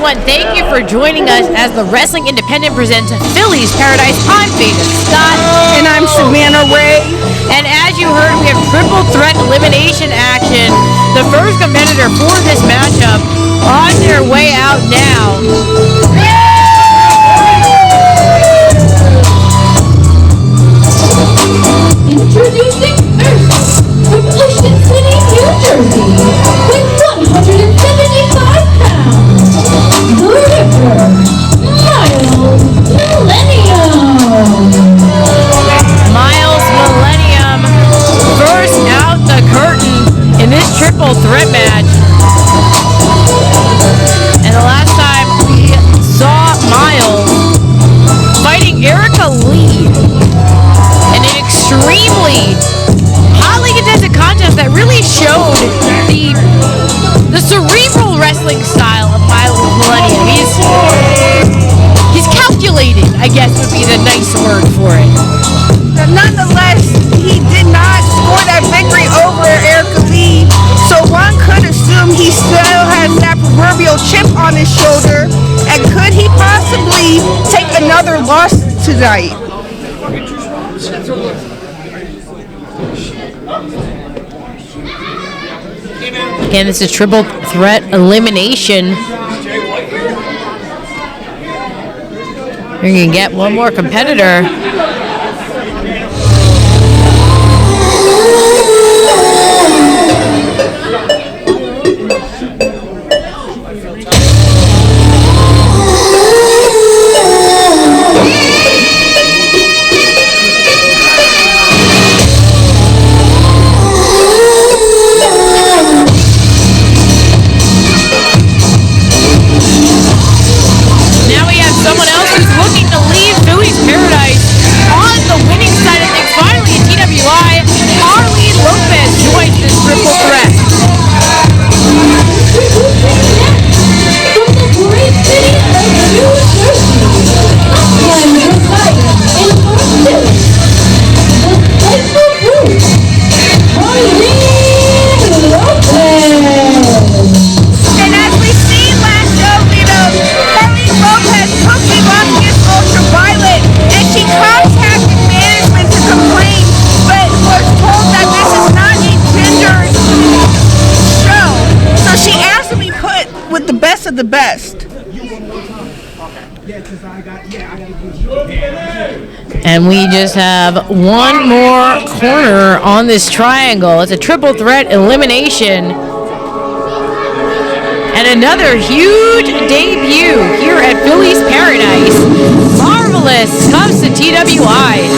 everyone. Thank you for joining us as the Wrestling Independent presents Philly's Paradise. I'm Veda Scott. And I'm Savannah Ray. And as you heard, we have triple threat elimination action. The first competitor for this matchup on their way out now. Introducing first, from Ocean City, New Jersey, with 175 pounds, the Ripper, Myles Millennium. Myles Millennium first out the curtain in this triple threat match. And the last time we saw Myles fighting Erica Lee in an extremely hotly contested contest that really showed the cerebral wrestling style of Myles Millennium. He's calculated, I guess would be the nice word for it. Nonetheless, he did not score that victory over Erica Lee, so one could assume he still has that proverbial chip on his shoulder, and could he possibly take another loss tonight? Again, this is triple threat elimination. You're going to get one more competitor. Someone else who's looking to leave Philly's Paradise on the winning side of things. Finally, in TWI, Harleen Lopez joins this triple threat. From the great city of New Jersey, upon residing in North Philly, the playful group, Harleen Lopez. And as we seen last show, Harleen Lopez took the Lopez Ultraviolet, and she contacted management to complain, but was told that this is not a gendered show. So she asked to be put with the best of the best. And we just have one more corner on this triangle. It's a triple threat elimination. And another huge debut here at Philly's Paradise. Marvelous comes to TWI.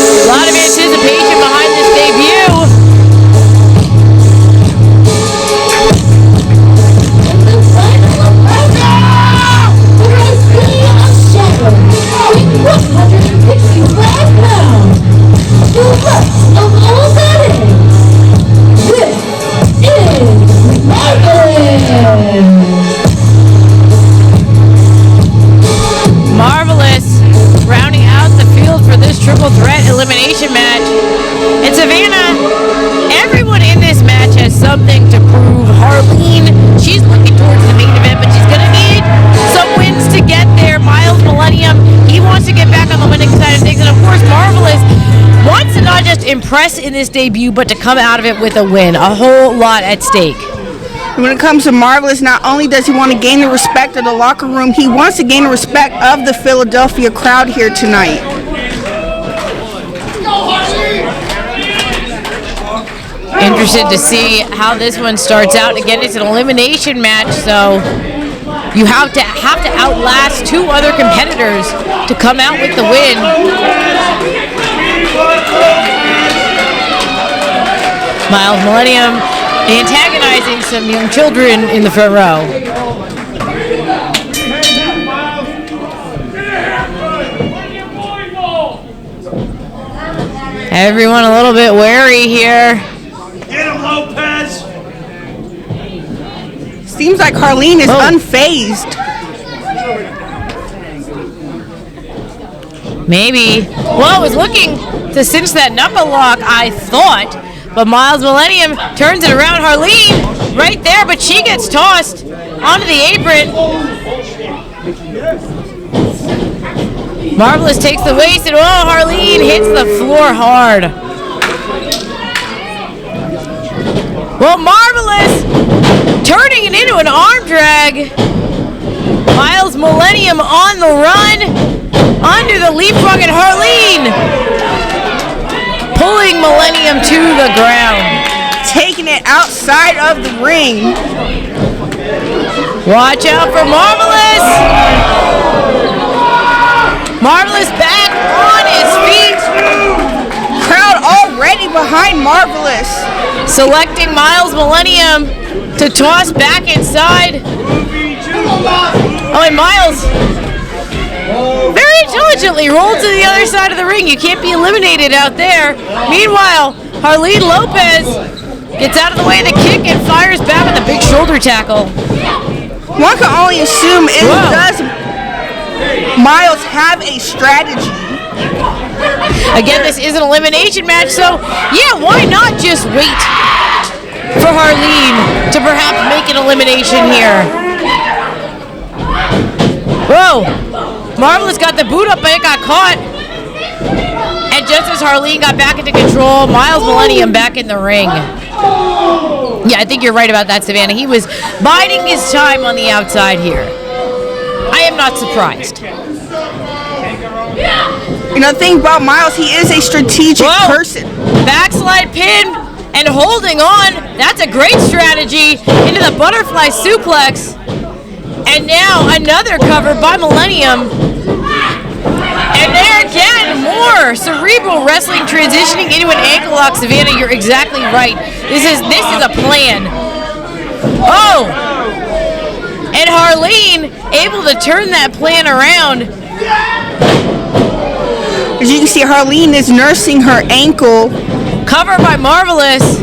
A lot of anticipation behind this debut. And the final round, the City of Shadow, with 165 pounds, the rest of all that is. This is Marvelous rounding out the field for this triple threat elimination match. And Savannah, everyone in this match has something to prove. Harleen, she's looking towards the main event, but she's going to need some wins to get there. Myles Millennium, he wants to get back on the winning side of things. And of course, Marvelous wants to not just impress in this debut, but to come out of it with a win. A whole lot at stake. When it comes to Marvelous, not only does he want to gain the respect of the locker room, he wants to gain the respect of the Philadelphia crowd here tonight. Interested to see how this one starts out. Again, it's an elimination match, so you have to outlast two other competitors to come out with the win. Myles Millennium antagonizing some young children in the front row. Everyone a little bit wary here. Get him, Lopez! Seems like Harleen is unfazed. Maybe. Well, it was looking to cinch that knuckle lock, I thought. But Myles Millennium turns it around. Harleen right there, but she gets tossed onto the apron. Marvelous takes the waist, and Harleen hits the floor hard. Well, Marvelous turning it into an arm drag. Myles Millennium on the run, under the leapfrog, and Harleen pulling Millennium to the ground. Taking it outside of the ring. Watch out for Marvelous. Marvelous back on his feet. Crowd already behind Marvelous. Selecting Myles Millennium to toss back inside. Oh, and Myles very intelligently rolled to the other side of the ring. You can't be eliminated out there. Meanwhile, Harleen Lopez gets out of the way of the kick and fires back with a big shoulder tackle. One can only assume does Myles have a strategy? Again, this is an elimination match, so yeah, why not just wait for Harleen to perhaps make an elimination here? Whoa! Marvelous got the boot up, but it got caught. And just as Harleen got back into control, Myles Millennium back in the ring. Yeah, I think you're right about that, Savannah. He was biding his time on the outside here. I am not surprised. You know, the thing about Myles, he is a strategic person. Backslide pin and holding on. That's a great strategy into the butterfly suplex. And now another cover by Millennium. And there again, more cerebral wrestling transitioning into an ankle lock. Savannah, you're exactly right. This is a plan. Oh! And Harleen able to turn that plan around. As you can see, Harleen is nursing her ankle. Cover by Marvelous.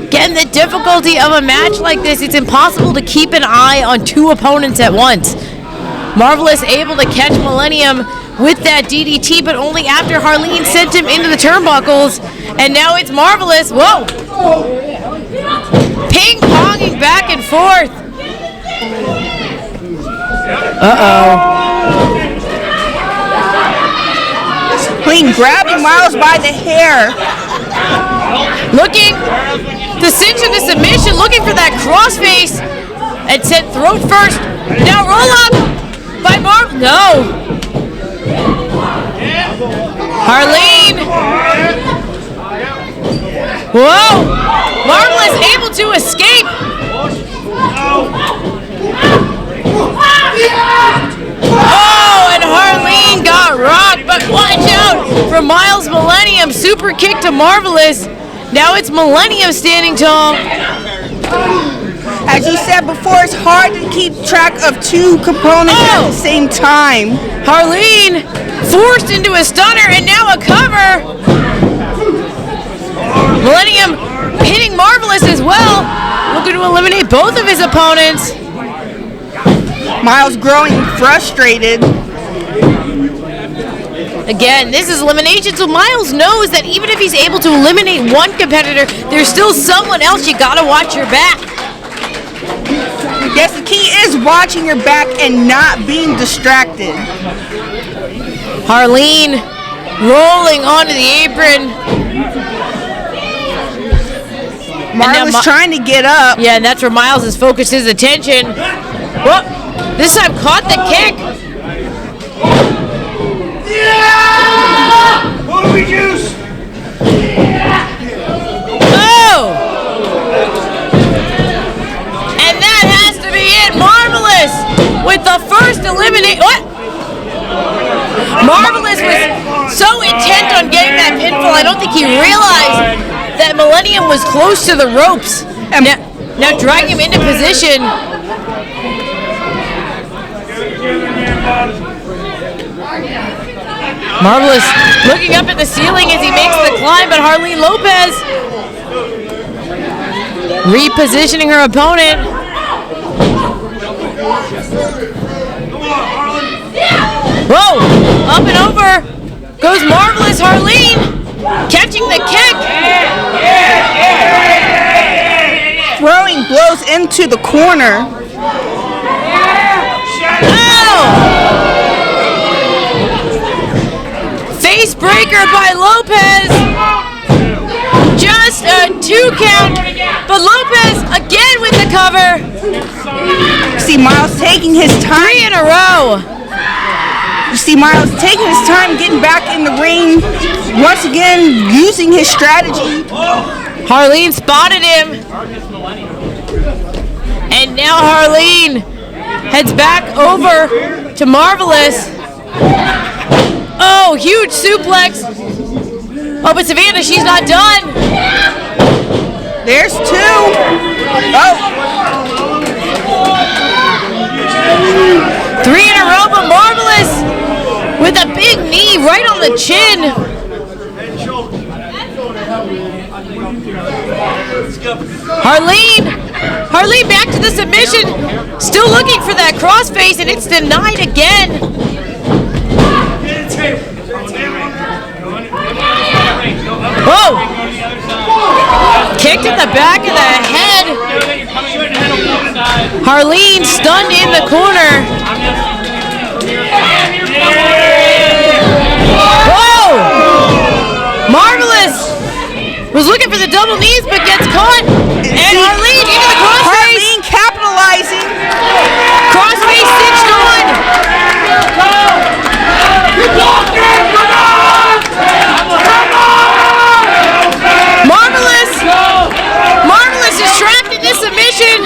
Again, the difficulty of a match like this, it's impossible to keep an eye on two opponents at once. Marvelous able to catch Millennium with that DDT, but only after Harleen sent him into the turnbuckles. And now it's Marvelous. Whoa! Ping-ponging back and forth. Uh-oh. Harleen grabbing Myles by the hair. Looking to cinch into submission, looking for that crossface. And sent throat first. Now roll up by No. Harleen. Whoa. Marvelous able to escape. Oh, and Harleen got rocked, but watch out for Myles Millennium. Super kick to Marvelous. Now it's Millennium standing tall. As you said before, it's hard to keep track of two components at the same time. Harleen forced into a stunner and now a cover. Millennium hitting Marvelous as well. Looking to eliminate both of his opponents. Myles growing frustrated. Again, this is elimination, so Myles knows that even if he's able to eliminate one competitor, there's still someone else. You gotta watch your back. Yes, the key is watching your back and not being distracted. Harleen rolling onto the apron. Myles is trying to get up. Yeah, and that's where Myles has focused his attention. Whoop! This time caught the kick. Yeah! Movie juice! Oh! And that has to be it. Marvelous with the first eliminate. What? Marvelous was so intent on getting that pinfall, I don't think he realized that Millennium was close to the ropes. Now drag him into position. Marvelous looking up at the ceiling as he makes the climb, but Harleen Lopez repositioning her opponent. Whoa! Up goes Marvelous Harleen, catching the kick. Throwing blows into the corner. Oh! Face breaker by Lopez. Just a 2 count, but Lopez again with the cover. See Myles taking his time. 3 in a row. You see Myles taking his time getting back in the ring. Once again, using his strategy. Harleen spotted him. And now Harleen heads back over to Marvelous. Oh, huge suplex. Oh, but Savannah, she's not done. There's 2. Oh. 3 in a row, but Marvelous with a big knee right on the chin. Harleen back to the submission. Still looking for that crossface, and it's denied again. Whoa! Kick to the back of the head. Harleen stunned in the corner. Whoa! Marvelous was looking for the double knees, but gets caught. And Harleen into the crossface. Harleen capitalizing. Crossface stitched on. Marvelous is trapped in this submission.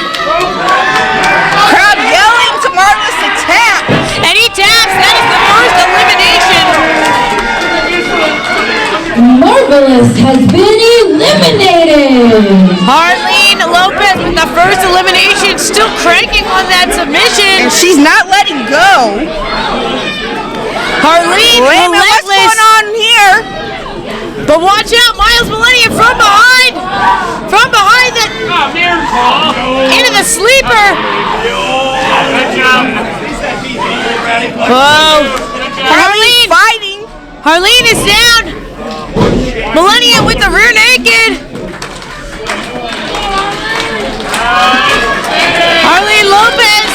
Crowd yelling to Marvelous to tap. And he taps. That is the first elimination. Marvelous has been eliminated. Harleen Lopez with the first elimination, still cranking on that submission. And she's not letting go. Harleen Wait a minute, what's relentless. going on here? But watch out, Myles Millennium from behind. From behind the into the sleeper. Whoa. Harleen fighting. Harleen is down. Millennium with the rear naked. Harleen Lopez.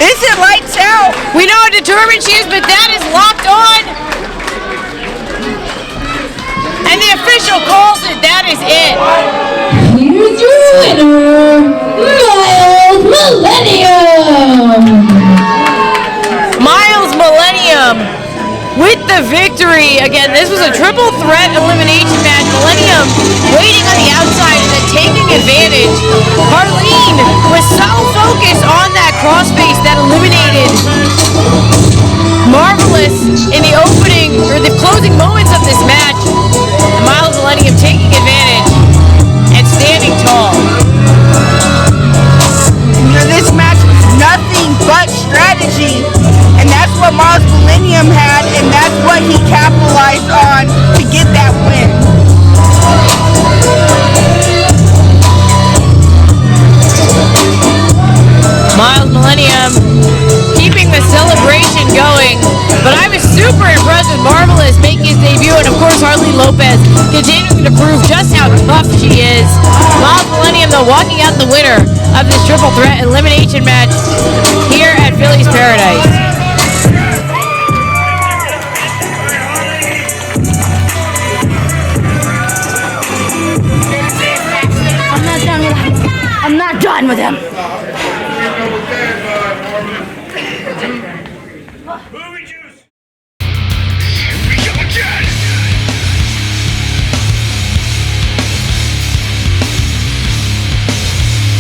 Is it lights out? We know how determined she is, but that is locked on. And the official calls it. That is it. Here's your winner, Myles Millennium. Myles Millennium with the victory. Again, this was a triple threat elimination match. Millennium waiting on the outside and then taking advantage. Harleen was so focused on that crossface that eliminated Marvelous in the opening or the closing moments of this match. And Myles Millennium taking advantage and standing tall. You know, this match was nothing but strategy. And that's what Myles Millennium had, and that's what he capitalized on to get that win. Myles Millennium keeping the celebration going. But I was super impressed with Marvelous making his debut, and of course Harleen Lopez continuing to prove just how tough she is. Myles Millennium, though, walking out the winner of this triple threat elimination match here at Philly's Paradise. I'm not done with him. Okay,